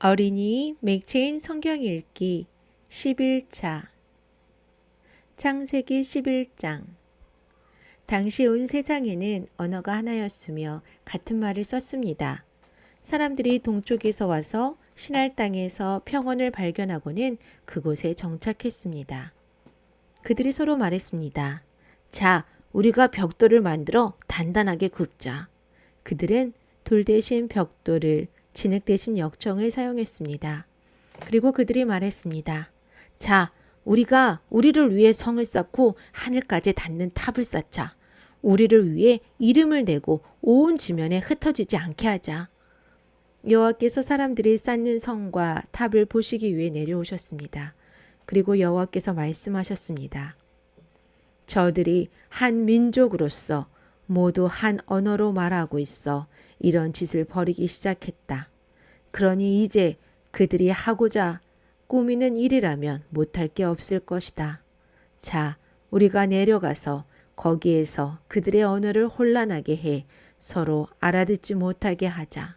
어린이 맥체인 성경 읽기 11차 창세기 11장 당시 온 세상에는 언어가 하나였으며 같은 말을 썼습니다. 사람들이 동쪽에서 와서 신할 땅에서 평원을 발견하고는 그곳에 정착했습니다. 그들이 서로 말했습니다. 자, 우리가 벽돌을 만들어 단단하게 굽자. 그들은 돌 대신 벽돌을, 진흙 대신 역청을 사용했습니다. 그리고 그들이 말했습니다. 자, 우리가 우리를 위해 성을 쌓고 하늘까지 닿는 탑을 쌓자. 우리를 위해 이름을 내고 온 지면에 흩어지지 않게 하자. 여호와께서 사람들이 쌓는 성과 탑을 보시기 위해 내려오셨습니다. 그리고 여호와께서 말씀하셨습니다. 저들이 한 민족으로서 모두 한 언어로 말하고 있어 이런 짓을 벌이기 시작했다. 그러니 이제 그들이 하고자 꾸미는 일이라면 못할 게 없을 것이다. 자, 우리가 내려가서 거기에서 그들의 언어를 혼란하게 해 서로 알아듣지 못하게 하자.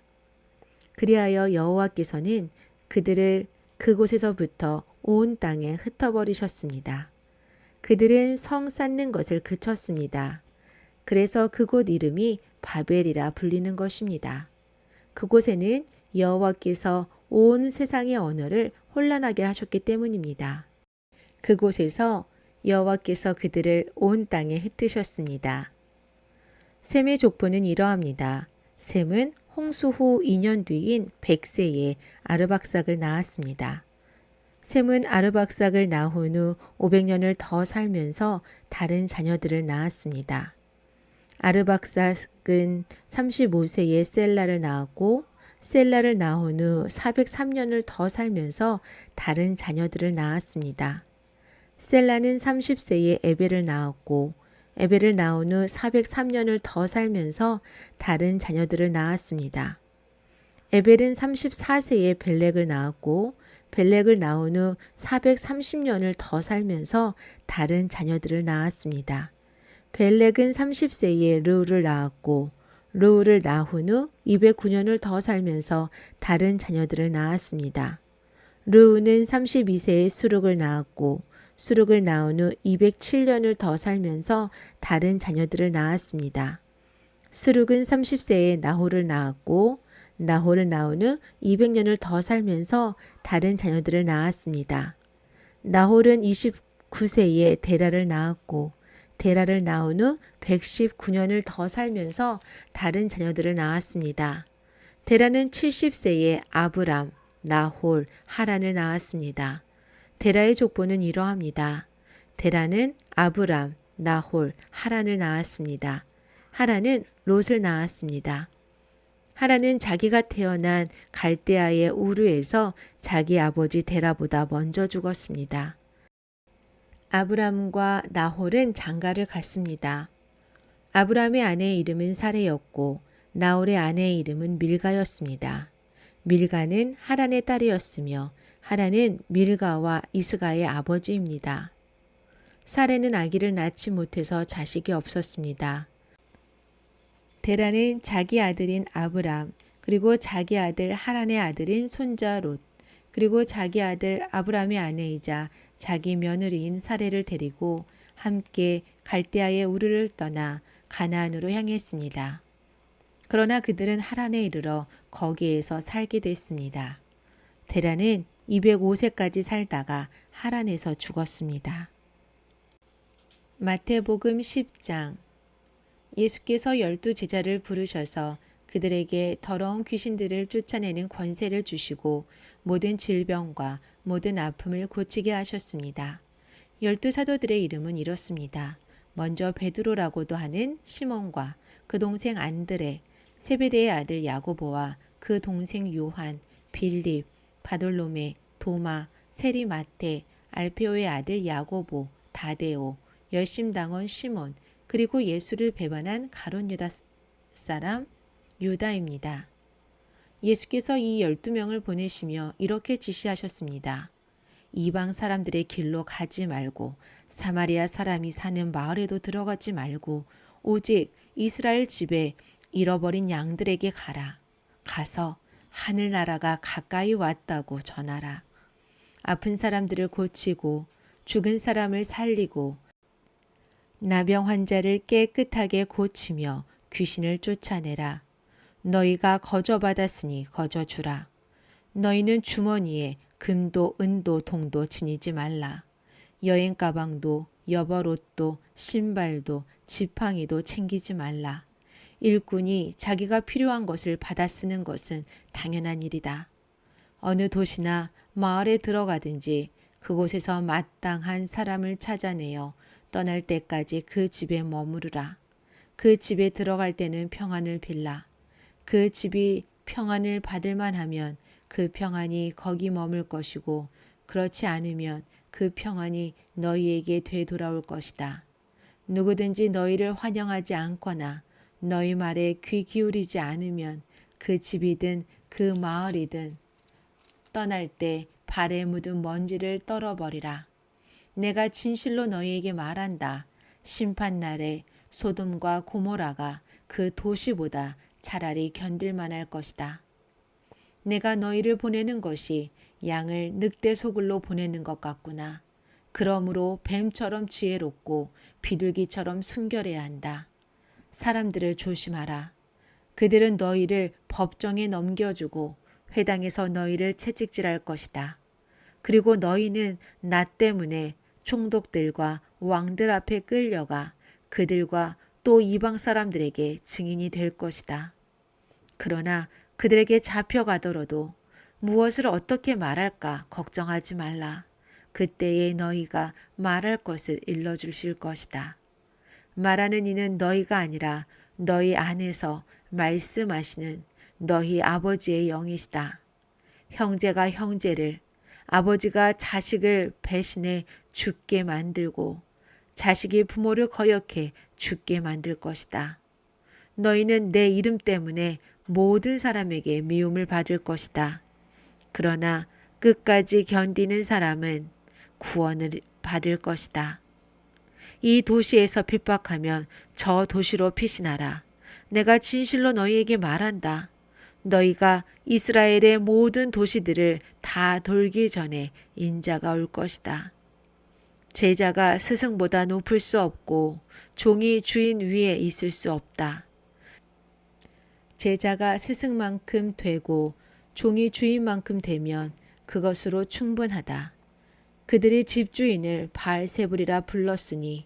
그리하여 여호와께서는 그들을 그곳에서부터 온 땅에 흩어버리셨습니다. 그들은 성 쌓는 것을 그쳤습니다. 그래서 그곳 이름이 바벨이라 불리는 것입니다. 그곳에는 여호와께서 온 세상의 언어를 혼란하게 하셨기 때문입니다. 그곳에서 여호와께서 그들을 온 땅에 흩으셨습니다. 셈의 족보는 이러합니다. 셈은 홍수 후 2년 뒤인 100세에 아르박삭을 낳았습니다. 셈은 아르박삭을 낳은 후 500년을 더 살면서 다른 자녀들을 낳았습니다. 아르박삭은 35세에 셀라를 낳았고 셀라를 낳은 후 403년을 더 살면서 다른 자녀들을 낳았습니다. 셀라는 30세에 에벨을 낳았고 에벨을 낳은 후 403년을 더 살면서 다른 자녀들을 낳았습니다. 에벨은 34세에 벨렉을 낳았고 벨렉을 낳은 후 430년을 더 살면서 다른 자녀들을 낳았습니다. 벨렉은 30세에 르우를 낳았고 르우를 낳은 후 209년을 더 살면서 다른 자녀들을 낳았습니다. 르우는 32세에 수룩을 낳았고 수룩을 낳은 후 207년을 더 살면서 다른 자녀들을 낳았습니다. 스룩은 30세에 나홀을 낳았고 나홀을 낳은 후 200년을 더 살면서 다른 자녀들을 낳았습니다. 나홀은 29세에 데라를 낳았고 데라를 낳은 후 119년을 더 살면서 다른 자녀들을 낳았습니다. 데라는 70세에 아브람, 나홀, 하란을 낳았습니다. 데라의 족보는 이러합니다. 데라는 아브람, 나홀, 하란을 낳았습니다. 하란은 롯을 낳았습니다. 하란은 자기가 태어난 갈대아의 우르에서 자기 아버지 데라보다 먼저 죽었습니다. 아브람과 나홀은 장가를 갔습니다. 아브람의 아내의 이름은 사레였고 나홀의 아내의 이름은 밀가였습니다. 밀가는 하란의 딸이었으며 하란은 밀가와 이스가의 아버지입니다. 사레는 아기를 낳지 못해서 자식이 없었습니다. 데라는 자기 아들인 아브람, 그리고 자기 아들 하란의 아들인 손자 롯, 그리고 자기 아들 아브람의 아내이자 자기 며느리인 사레를 데리고 함께 갈대아의 우르를 떠나 가나안으로 향했습니다. 그러나 그들은 하란에 이르러 거기에서 살게 됐습니다. 데라는 205세까지 살다가 하란에서 죽었습니다. 마태복음 10장 예수께서 12제자를 부르셔서 그들에게 더러운 귀신들을 쫓아내는 권세를 주시고 모든 질병과 모든 아픔을 고치게 하셨습니다. 12사도들의 이름은 이렇습니다. 먼저 베드로라고도 하는 시몬과 그 동생 안드레, 세베대의 아들 야고보와 그 동생 요한, 빌립, 바돌로메, 도마, 세리 마테, 알페오의 아들 야고보, 다데오, 열심당원 시몬, 그리고 예수를 배반한 가룟 유다 사람 유다입니다. 예수께서 이 12명을 보내시며 이렇게 지시하셨습니다. 이방 사람들의 길로 가지 말고 사마리아 사람이 사는 마을에도 들어가지 말고 오직 이스라엘 집에 잃어버린 양들에게 가라. 가서 하늘나라가 가까이 왔다고 전하라. 아픈 사람들을 고치고 죽은 사람을 살리고 나병 환자를 깨끗하게 고치며 귀신을 쫓아내라. 너희가 거저받았으니 거저주라. 너희는 주머니에 금도 은도 동도 지니지 말라. 여행 가방도 여벌옷도 신발도 지팡이도 챙기지 말라. 일꾼이 자기가 필요한 것을 받아 쓰는 것은 당연한 일이다. 어느 도시나 마을에 들어가든지 그곳에서 마땅한 사람을 찾아내어 떠날 때까지 그 집에 머무르라. 그 집에 들어갈 때는 평안을 빌라. 그 집이 평안을 받을 만하면 그 평안이 거기 머물 것이고 그렇지 않으면 그 평안이 너희에게 되돌아올 것이다. 누구든지 너희를 환영하지 않거나 너희 말에 귀 기울이지 않으면 그 집이든 그 마을이든 떠날 때 발에 묻은 먼지를 떨어버리라. 내가 진실로 너희에게 말한다. 심판날에 소돔과 고모라가 그 도시보다 차라리 견딜만할 것이다. 내가 너희를 보내는 것이 양을 늑대 소굴로 보내는 것 같구나. 그러므로 뱀처럼 지혜롭고 비둘기처럼 순결해야 한다. 사람들을 조심하라. 그들은 너희를 법정에 넘겨주고 회당에서 너희를 채찍질할 것이다. 그리고 너희는 나 때문에 총독들과 왕들 앞에 끌려가 그들과 또 이방 사람들에게 증인이 될 것이다. 그러나 그들에게 잡혀가더라도 무엇을 어떻게 말할까 걱정하지 말라. 그때에 너희가 말할 것을 일러주실 것이다. 말하는 이는 너희가 아니라 너희 안에서 말씀하시는 너희 아버지의 영이시다. 형제가 형제를, 아버지가 자식을 배신해 죽게 만들고 자식이 부모를 거역해 죽게 만들 것이다. 너희는 내 이름 때문에 모든 사람에게 미움을 받을 것이다. 그러나 끝까지 견디는 사람은 구원을 받을 것이다. 이 도시에서 핍박하면 저 도시로 피신하라. 내가 진실로 너희에게 말한다. 너희가 이스라엘의 모든 도시들을 다 돌기 전에 인자가 올 것이다. 제자가 스승보다 높을 수 없고 종이 주인 위에 있을 수 없다. 제자가 스승만큼 되고 종이 주인만큼 되면 그것으로 충분하다. 그들이 집주인을 바알세불이라 불렀으니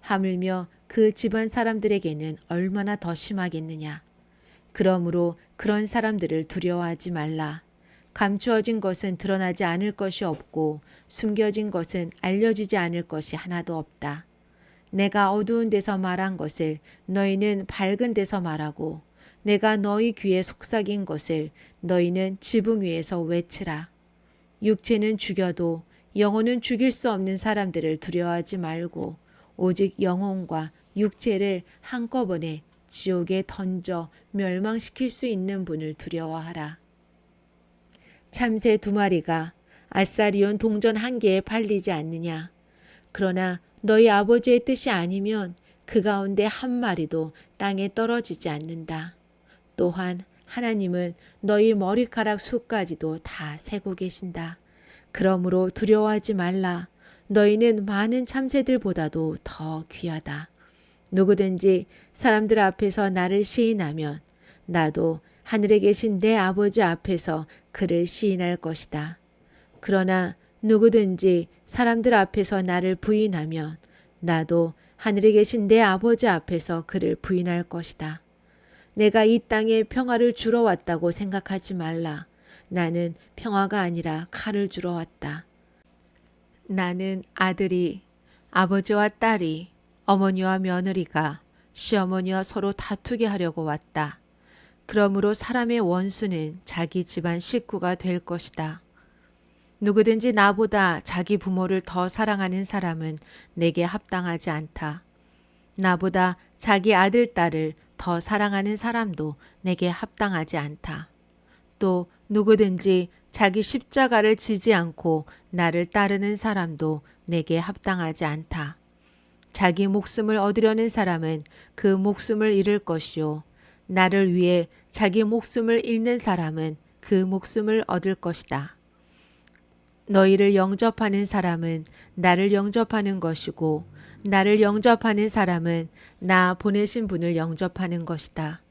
하물며 그 집안 사람들에게는 얼마나 더 심하겠느냐. 그러므로 그런 사람들을 두려워하지 말라. 감추어진 것은 드러나지 않을 것이 없고 숨겨진 것은 알려지지 않을 것이 하나도 없다. 내가 어두운 데서 말한 것을 너희는 밝은 데서 말하고 내가 너희 귀에 속삭인 것을 너희는 지붕 위에서 외치라. 육체는 죽여도 영혼은 죽일 수 없는 사람들을 두려워하지 말고 오직 영혼과 육체를 한꺼번에 지옥에 던져 멸망시킬 수 있는 분을 두려워하라. 참새 2마리가 아사리온 동전 1개에 팔리지 않느냐. 그러나 너희 아버지의 뜻이 아니면 그 가운데 1마리도 땅에 떨어지지 않는다. 또한 하나님은 너희 머리카락 수까지도 다 세고 계신다. 그러므로 두려워하지 말라. 너희는 많은 참새들보다도 더 귀하다. 누구든지 사람들 앞에서 나를 시인하면 나도 하늘에 계신 내 아버지 앞에서 그를 시인할 것이다. 그러나 누구든지 사람들 앞에서 나를 부인하면 나도 하늘에 계신 내 아버지 앞에서 그를 부인할 것이다. 내가 이 땅에 평화를 주러 왔다고 생각하지 말라. 나는 평화가 아니라 칼을 주러 왔다. 나는 아들이, 아버지와 딸이, 어머니와 며느리가, 시어머니와 서로 다투게 하려고 왔다. 그러므로 사람의 원수는 자기 집안 식구가 될 것이다. 누구든지 나보다 자기 부모를 더 사랑하는 사람은 내게 합당하지 않다. 나보다 자기 아들, 딸을 더 사랑하는 사람도 내게 합당하지 않다. 또 누구든지 자기 십자가를 지지 않고 나를 따르는 사람도 내게 합당하지 않다. 자기 목숨을 얻으려는 사람은 그 목숨을 잃을 것이요 나를 위해 자기 목숨을 잃는 사람은 그 목숨을 얻을 것이다. 너희를 영접하는 사람은 나를 영접하는 것이고 나를 영접하는 사람은 나 보내신 분을 영접하는 것이다.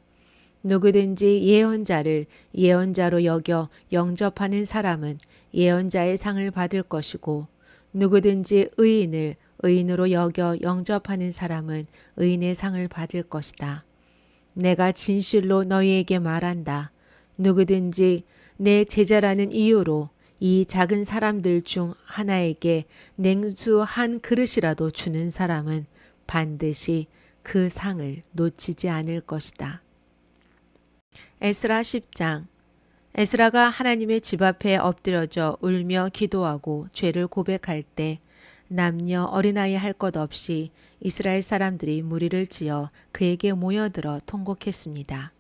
누구든지 예언자를 예언자로 여겨 영접하는 사람은 예언자의 상을 받을 것이고 누구든지 의인을 의인으로 여겨 영접하는 사람은 의인의 상을 받을 것이다. 내가 진실로 너희에게 말한다. 누구든지 내 제자라는 이유로 이 작은 사람들 중 하나에게 냉수 한 그릇이라도 주는 사람은 반드시 그 상을 놓치지 않을 것이다. 에스라 10장. 에스라가 하나님의 집 앞에 엎드려져 울며 기도하고 죄를 고백할 때 남녀 어린아이 할 것 없이 이스라엘 사람들이 무리를 지어 그에게 모여들어 통곡했습니다.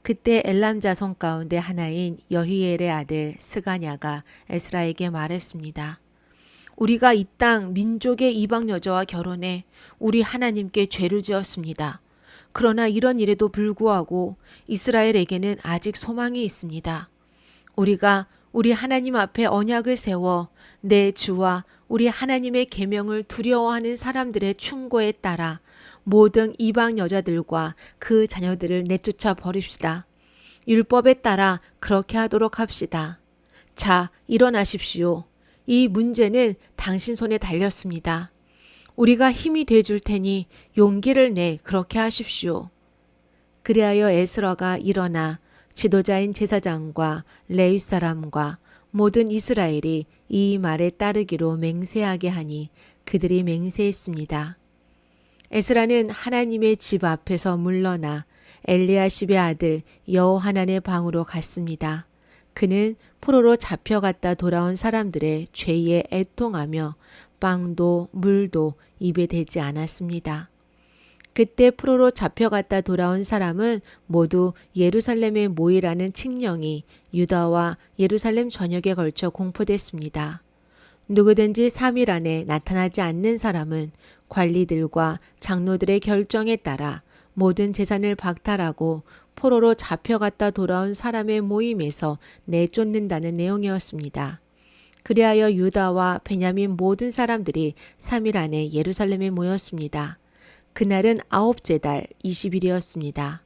그때 엘람 자손 가운데 하나인 여히엘의 아들 스가냐가 에스라에게 말했습니다. 우리가 이 땅 민족의 이방 여자와 결혼해 우리 하나님께 죄를 지었습니다. 그러나 이런 일에도 불구하고 이스라엘에게는 아직 소망이 있습니다. 우리가 우리 하나님 앞에 언약을 세워 내 주와 우리 하나님의 계명을 두려워하는 사람들의 충고에 따라 모든 이방 여자들과 그 자녀들을 내쫓아 버립시다. 율법에 따라 그렇게 하도록 합시다. 자, 일어나십시오. 이 문제는 당신 손에 달렸습니다. 우리가 힘이 돼줄 테니 용기를 내 그렇게 하십시오. 그리하여 에스라가 일어나 지도자인 제사장과 레위 사람과 모든 이스라엘이 이 말에 따르기로 맹세하게 하니 그들이 맹세했습니다. 에스라는 하나님의 집 앞에서 물러나 엘리야십의 아들 여호하난의 방으로 갔습니다. 그는 포로로 잡혀갔다 돌아온 사람들의 죄에 애통하며 빵도 물도 입에 대지 않았습니다. 그때 포로로 잡혀갔다 돌아온 사람은 모두 예루살렘에 모이라는 칙령이 유다와 예루살렘 전역에 걸쳐 공포됐습니다. 누구든지 3일 안에 나타나지 않는 사람은 관리들과 장로들의 결정에 따라 모든 재산을 박탈하고 포로로 잡혀갔다 돌아온 사람의 모임에서 내쫓는다는 내용이었습니다. 그리하여 유다와 베냐민 모든 사람들이 3일 안에 예루살렘에 모였습니다. 그날은 9째 달 20일이었습니다.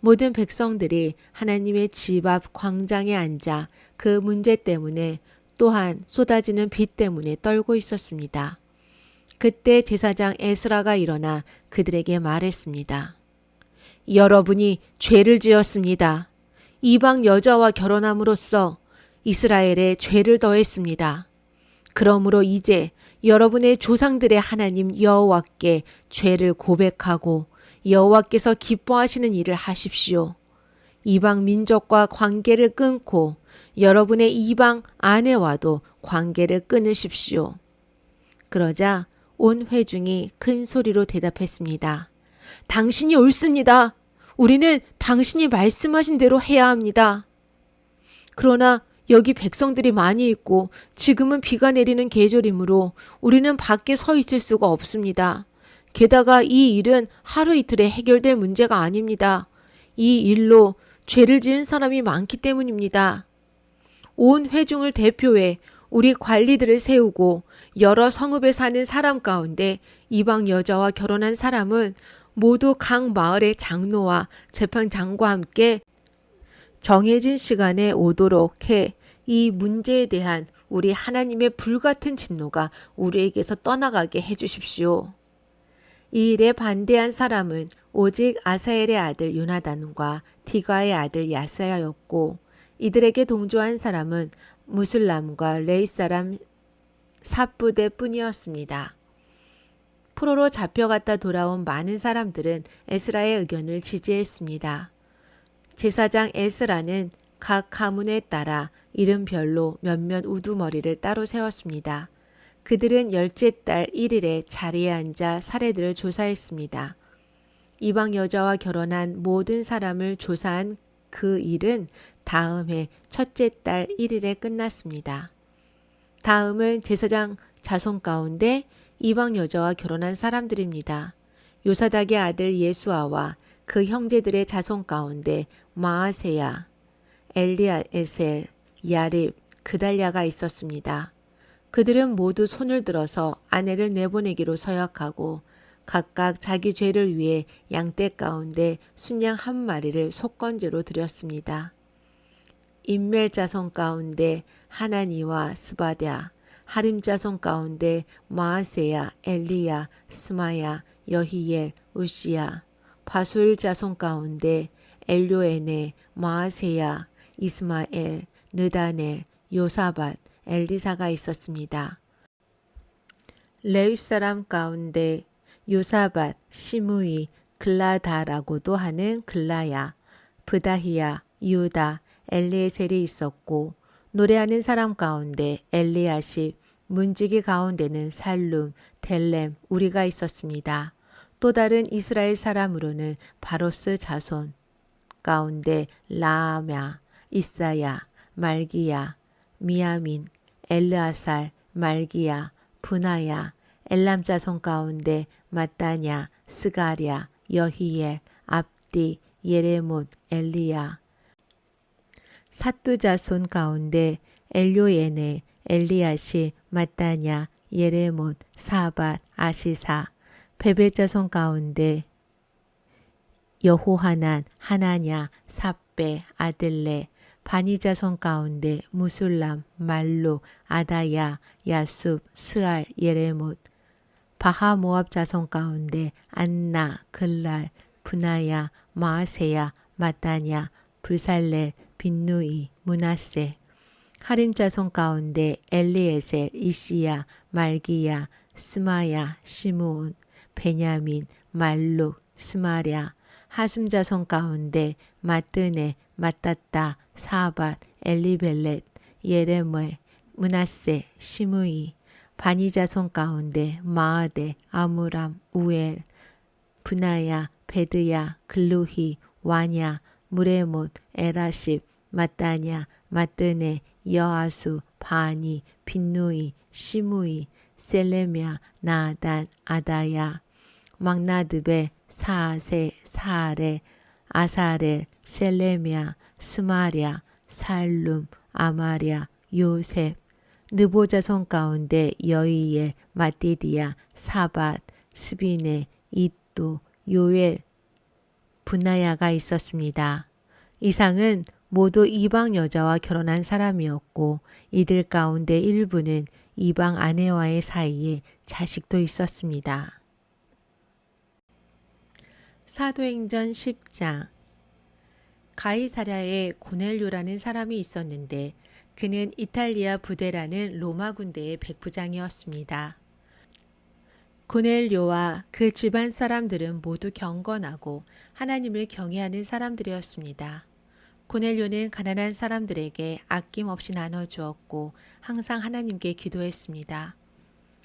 모든 백성들이 하나님의 집 앞 광장에 앉아 그 문제 때문에 또한 쏟아지는 비 때문에 떨고 있었습니다. 그때 제사장 에스라가 일어나 그들에게 말했습니다. 여러분이 죄를 지었습니다. 이방 여자와 결혼함으로써 이스라엘에 죄를 더했습니다. 그러므로 이제 여러분의 조상들의 하나님 여호와께 죄를 고백하고 여호와께서 기뻐하시는 일을 하십시오. 이방 민족과 관계를 끊고 여러분의 이방 아내와도 관계를 끊으십시오. 그러자 온 회중이 큰 소리로 대답했습니다. 당신이 옳습니다. 우리는 당신이 말씀하신 대로 해야 합니다. 그러나 여기 백성들이 많이 있고 지금은 비가 내리는 계절이므로 우리는 밖에 서 있을 수가 없습니다. 게다가 이 일은 하루 이틀에 해결될 문제가 아닙니다. 이 일로 죄를 지은 사람이 많기 때문입니다. 온 회중을 대표해 우리 관리들을 세우고 여러 성읍에 사는 사람 가운데 이방 여자와 결혼한 사람은 모두 각 마을의 장로와 재판장과 함께 정해진 시간에 오도록 해 이 문제에 대한 우리 하나님의 불같은 진노가 우리에게서 떠나가게 해주십시오. 이 일에 반대한 사람은 오직 아사엘의 아들 요나단과 디가의 아들 야스야였고 이들에게 동조한 사람은 무슬람과 레이 사람 삽부대 뿐이었습니다. 포로로 잡혀갔다 돌아온 많은 사람들은 에스라의 의견을 지지했습니다. 제사장 에스라는 각 가문에 따라 이름별로 몇몇 우두머리를 따로 세웠습니다. 그들은 10째 달 1일에 자리에 앉아 사례들을 조사했습니다. 이방 여자와 결혼한 모든 사람을 조사한 그 일은 다음 해 첫째 달 1일에 끝났습니다. 다음은 제사장 자손 가운데 이방 여자와 결혼한 사람들입니다. 요사닥의 아들 예수아와 그 형제들의 자손 가운데 마아세야, 엘리아에셀, 야립, 그달랴가 있었습니다. 그들은 모두 손을 들어서 아내를 내보내기로 서약하고 각각 자기 죄를 위해 양떼 가운데 순양 한 마리를 속건제로 드렸습니다. 인멜 자손 가운데 하나니와 스바랴, 하림 자손 가운데 마아세야, 엘리야, 스마야, 여히엘, 우시야, 바수일 자손 가운데 엘료에네, 마아세야, 이스마엘, 느다넬, 요사밧, 엘리사가 있었습니다. 레위 사람 가운데 요사밧, 시므이, 글라다라고도 하는 글라야, 브다히야, 유다, 엘리에셀이 있었고 노래하는 사람 가운데 엘리야십, 문지기 가운데는 살룸, 델렘, 우리가 있었습니다. 또 다른 이스라엘 사람으로는 바로스 자손 가운데 라아냐, 이사야, 말기야, 미야민, 엘르아살, 말기야, 분하야, 엘람 자손 가운데 마따냐, 스가랴, 여히엘, 압디, 예레못, 엘리야. 사뚜 자손 가운데 엘료에네, 엘리야시, 마따냐, 예레못, 사밧, 아시사. 베벳 자손 가운데 여호하난, 하나냐, 삽베, 아들레. 바니 자손 가운데 무술람, 말룩, 아다야, 야숲, 스알, 예레못. 바하 모압 자손 가운데 안나, 글랄, 분하야, 마아세야, 마따냐, 불살렐, 빈누이, 문하세. 하림 자손 가운데 엘리에셀, 이시야, 말기야, 스마야, 시므온, 베냐민, 말룩, 스마랴. 하숨 자손 가운데 마뜨네, 마따따, 사밧, 엘리벨렛, 예레므, 문하세, 시므이. 바니 자손 가운데 마아데, 아무람, 우엘, 분하야, 베드야, 글루히, 와냐, 무레못, 에라십, 마따냐, 마뜨네, 여아수, 바니, 빈누이, 시므이, 셀레미야, 나단, 아다야. 막나드베, 사세, 사레, 아사렐, 셀레미야, 스마랴, 살룸, 아마랴, 요셉. 느보 자손 가운데 여이엘, 마띠디야, 사밧, 스비네, 이또, 요엘, 분하야가 있었습니다. 이상은 모두 이방 여자와 결혼한 사람이었고 이들 가운데 일부는 이방 아내와의 사이에 자식도 있었습니다. 사도행전 10장. 가이사랴에 고넬료라는 사람이 있었는데 그는 이탈리아 부대라는 로마 군대의 백부장이었습니다. 고넬료와 그 집안 사람들은 모두 경건하고 하나님을 경외하는 사람들이었습니다. 고넬료는 가난한 사람들에게 아낌없이 나눠주었고 항상 하나님께 기도했습니다.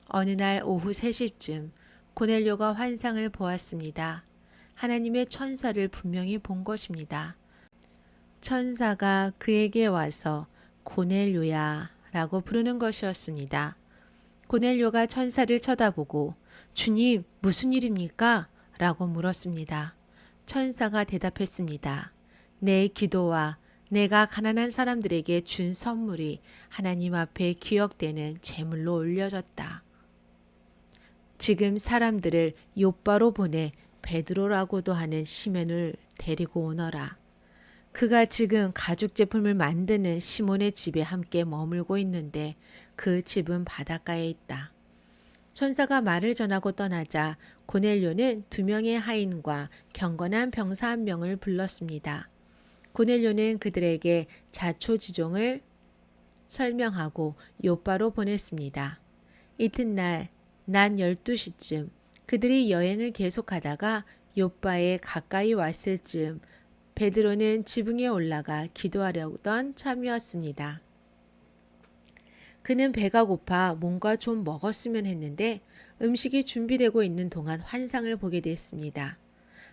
어느 날 오후 3시쯤 고넬료가 환상을 보았습니다. 하나님의 천사를 분명히 본 것입니다. 천사가 그에게 와서 고넬료야 라고 부르는 것이었습니다. 고넬료가 천사를 쳐다보고 주님 무슨 일입니까? 라고 물었습니다. 천사가 대답했습니다. 내 기도와 내가 가난한 사람들에게 준 선물이 하나님 앞에 기억되는 제물로 올려졌다. 지금 사람들을 욥바로 보내 베드로라고도 하는 시몬을 데리고 오너라. 그가 지금 가죽 제품을 만드는 시몬의 집에 함께 머물고 있는데 그 집은 바닷가에 있다. 천사가 말을 전하고 떠나자 고넬료는 2명의 하인과 경건한 병사 1명을 불렀습니다. 고넬료는 그들에게 자초지종을 설명하고 욥바로 보냈습니다. 이튿날 낮 12시쯤 그들이 여행을 계속하다가 욥바에 가까이 왔을 즈음 베드로는 지붕에 올라가 기도하려던 참이었습니다. 그는 배가 고파 뭔가 좀 먹었으면 했는데 음식이 준비되고 있는 동안 환상을 보게 됐습니다.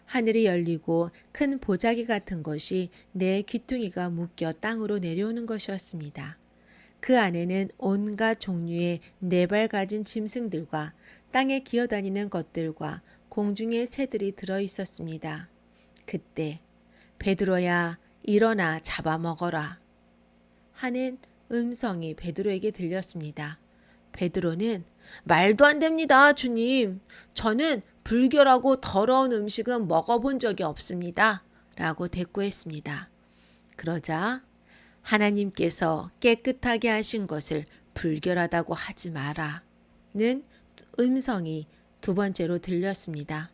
하늘이 열리고 큰 보자기 같은 것이 내 귀퉁이가 묶여 땅으로 내려오는 것이었습니다. 그 안에는 온갖 종류의 4발 가진 짐승들과 땅에 기어다니는 것들과 공중의 새들이 들어 있었습니다. 그때 베드로야 일어나 잡아먹어라 하는 음성이 베드로에게 들렸습니다. 베드로는 말도 안 됩니다, 주님. 저는 불결하고 더러운 음식은 먹어본 적이 없습니다. 라고 대꾸했습니다. 그러자 하나님께서 깨끗하게 하신 것을 불결하다고 하지 마라 는 음성이 두 번째로 들렸습니다.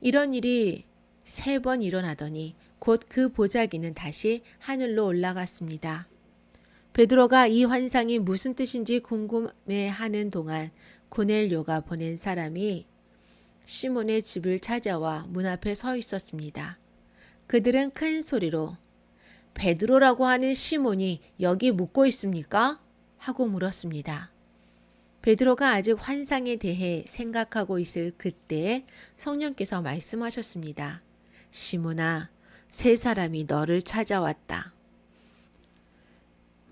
이런 일이 3번 일어나더니 곧 그 보자기는 다시 하늘로 올라갔습니다. 베드로가 이 환상이 무슨 뜻인지 궁금해하는 동안 고넬료가 보낸 사람이 시몬의 집을 찾아와 문 앞에 서 있었습니다. 그들은 큰 소리로 베드로라고 하는 시몬이 여기 묵고 있습니까? 하고 물었습니다. 베드로가 아직 환상에 대해 생각하고 있을 그때에 성령께서 말씀하셨습니다. 시몬아, 3사람이 너를 찾아왔다.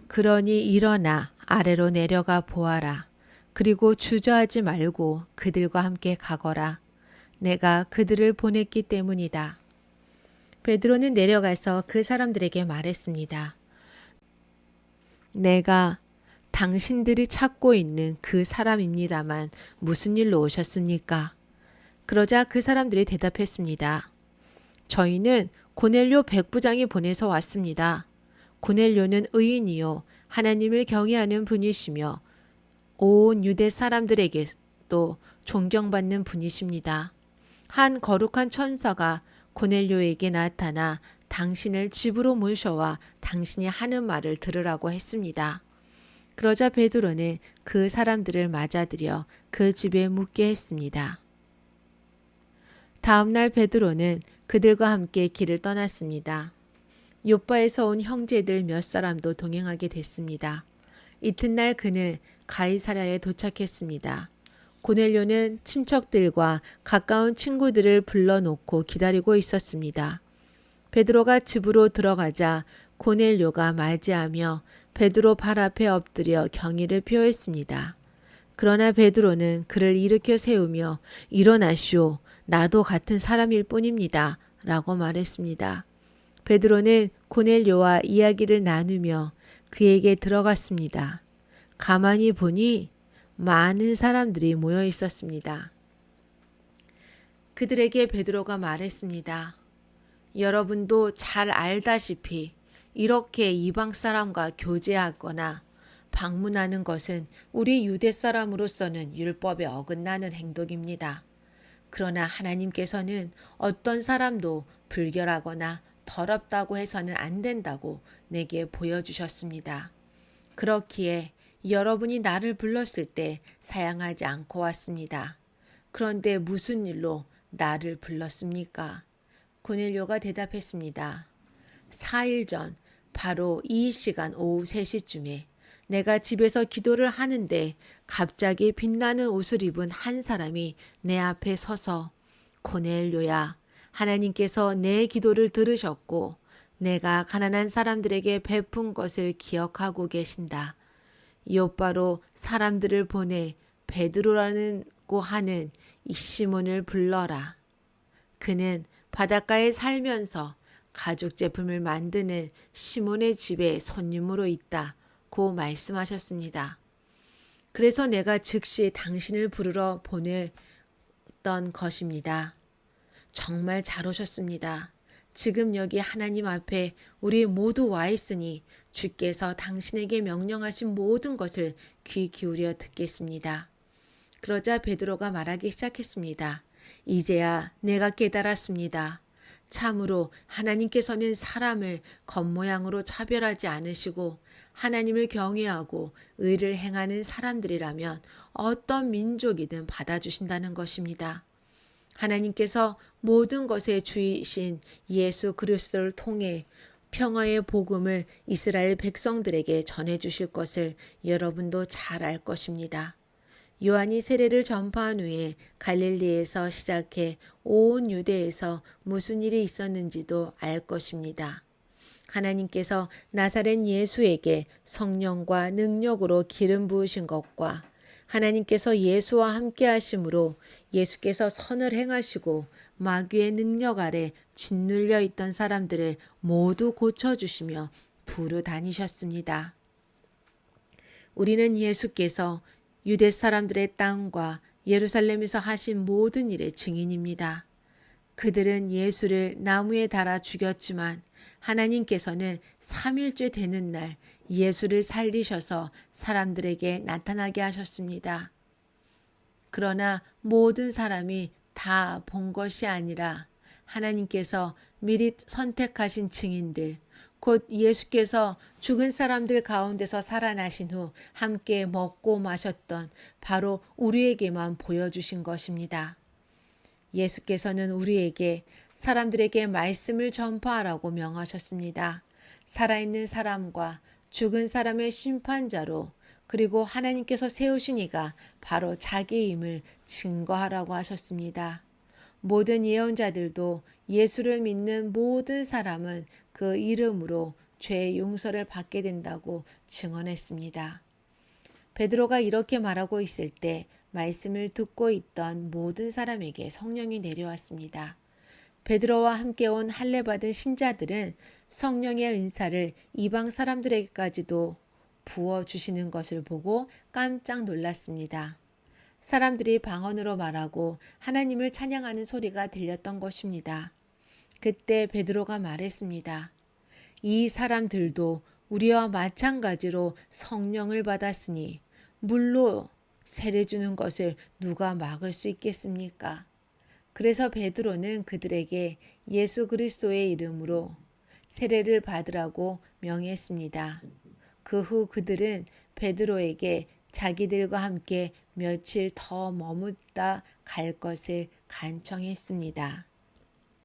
그러니 일어나 아래로 내려가 보아라. 그리고 주저하지 말고 그들과 함께 가거라. 내가 그들을 보냈기 때문이다. 베드로는 내려가서 그 사람들에게 말했습니다. 내가 당신들이 찾고 있는 그 사람입니다만 무슨 일로 오셨습니까? 그러자 그 사람들이 대답했습니다. 저희는 고넬료 백부장이 보내서 왔습니다. 고넬료는 의인이요 하나님을 경외하는 분이시며 온 유대 사람들에게도 존경받는 분이십니다. 한 거룩한 천사가 고넬료에게 나타나 당신을 집으로 모셔와 당신이 하는 말을 들으라고 했습니다. 그러자 베드로는 그 사람들을 맞아들여 그 집에 묵게 했습니다. 다음 날 베드로는 그들과 함께 길을 떠났습니다. 요빠에서 온 형제들 몇 사람도 동행하게 됐습니다. 이튿날 그는 가이사랴에 도착했습니다. 고넬료는 친척들과 가까운 친구들을 불러놓고 기다리고 있었습니다. 베드로가 집으로 들어가자 고넬료가 맞이하며 베드로 발 앞에 엎드려 경의를 표했습니다. 그러나 베드로는 그를 일으켜 세우며 일어나시오. 나도 같은 사람일 뿐입니다. 라고 말했습니다. 베드로는 고넬료와 이야기를 나누며 그에게 들어갔습니다. 가만히 보니 많은 사람들이 모여 있었습니다. 그들에게 베드로가 말했습니다. 여러분도 잘 알다시피 이렇게 이방 사람과 교제하거나 방문하는 것은 우리 유대 사람으로서는 율법에 어긋나는 행동입니다. 그러나 하나님께서는 어떤 사람도 불결하거나 더럽다고 해서는 안 된다고 내게 보여주셨습니다. 그렇기에 여러분이 나를 불렀을 때 사양하지 않고 왔습니다. 그런데 무슨 일로 나를 불렀습니까? 고넬료가 대답했습니다. 4일 전 바로 이 시간 오후 3시쯤에 내가 집에서 기도를 하는데 갑자기 빛나는 옷을 입은 한 사람이 내 앞에 서서 고넬료야, 하나님께서 내 기도를 들으셨고 내가 가난한 사람들에게 베푼 것을 기억하고 계신다. 요빠로 사람들을 보내 베드로라고 하는 이 시몬을 불러라. 그는 바닷가에 살면서 가죽 제품을 만드는 시몬의 집에 손님으로 있다고 말씀하셨습니다. 그래서 내가 즉시 당신을 부르러 보냈던 것입니다. 정말 잘 오셨습니다. 지금 여기 하나님 앞에 우리 모두 와 있으니 주께서 당신에게 명령하신 모든 것을 귀 기울여 듣겠습니다. 그러자 베드로가 말하기 시작했습니다. 이제야 내가 깨달았습니다. 참으로 하나님께서는 사람을 겉모양으로 차별하지 않으시고 하나님을 경외하고 의를 행하는 사람들이라면 어떤 민족이든 받아주신다는 것입니다. 하나님께서 모든 것의 주이신 예수 그리스도를 통해 평화의 복음을 이스라엘 백성들에게 전해주실 것을 여러분도 잘 알 것입니다. 요한이 세례를 전파한 후에 갈릴리에서 시작해 온 유대에서 무슨 일이 있었는지도 알 것입니다. 하나님께서 나사렛 예수에게 성령과 능력으로 기름 부으신 것과 하나님께서 예수와 함께 하심으로 예수께서 선을 행하시고 마귀의 능력 아래 짓눌려 있던 사람들을 모두 고쳐주시며 두루 다니셨습니다. 우리는 예수께서 유대 사람들의 땅과 예루살렘에서 하신 모든 일의 증인입니다. 그들은 예수를 나무에 달아 죽였지만 하나님께서는 3일째 되는 날 예수를 살리셔서 사람들에게 나타나게 하셨습니다. 그러나 모든 사람이 다 본 것이 아니라 하나님께서 미리 선택하신 증인들, 곧 예수께서 죽은 사람들 가운데서 살아나신 후 함께 먹고 마셨던 바로 우리에게만 보여주신 것입니다. 예수께서는 우리에게 사람들에게 말씀을 전파하라고 명하셨습니다. 살아있는 사람과 죽은 사람의 심판자로 그리고 하나님께서 세우신 이가 바로 자기임을 증거하라고 하셨습니다. 모든 예언자들도 예수를 믿는 모든 사람은 그 이름으로 죄의 용서를 받게 된다고 증언했습니다. 베드로가 이렇게 말하고 있을 때 말씀을 듣고 있던 모든 사람에게 성령이 내려왔습니다. 베드로와 함께 온 할례받은 신자들은 성령의 은사를 이방 사람들에게까지도 부어주시는 것을 보고 깜짝 놀랐습니다. 사람들이 방언으로 말하고 하나님을 찬양하는 소리가 들렸던 것입니다. 그때 베드로가 말했습니다. 이 사람들도 우리와 마찬가지로 성령을 받았으니 물로 세례 주는 것을 누가 막을 수 있겠습니까? 그래서 베드로는 그들에게 예수 그리스도의 이름으로 세례를 받으라고 명했습니다. 그 후 그들은 베드로에게 자기들과 함께 며칠 더 머무다 갈 것을 간청했습니다.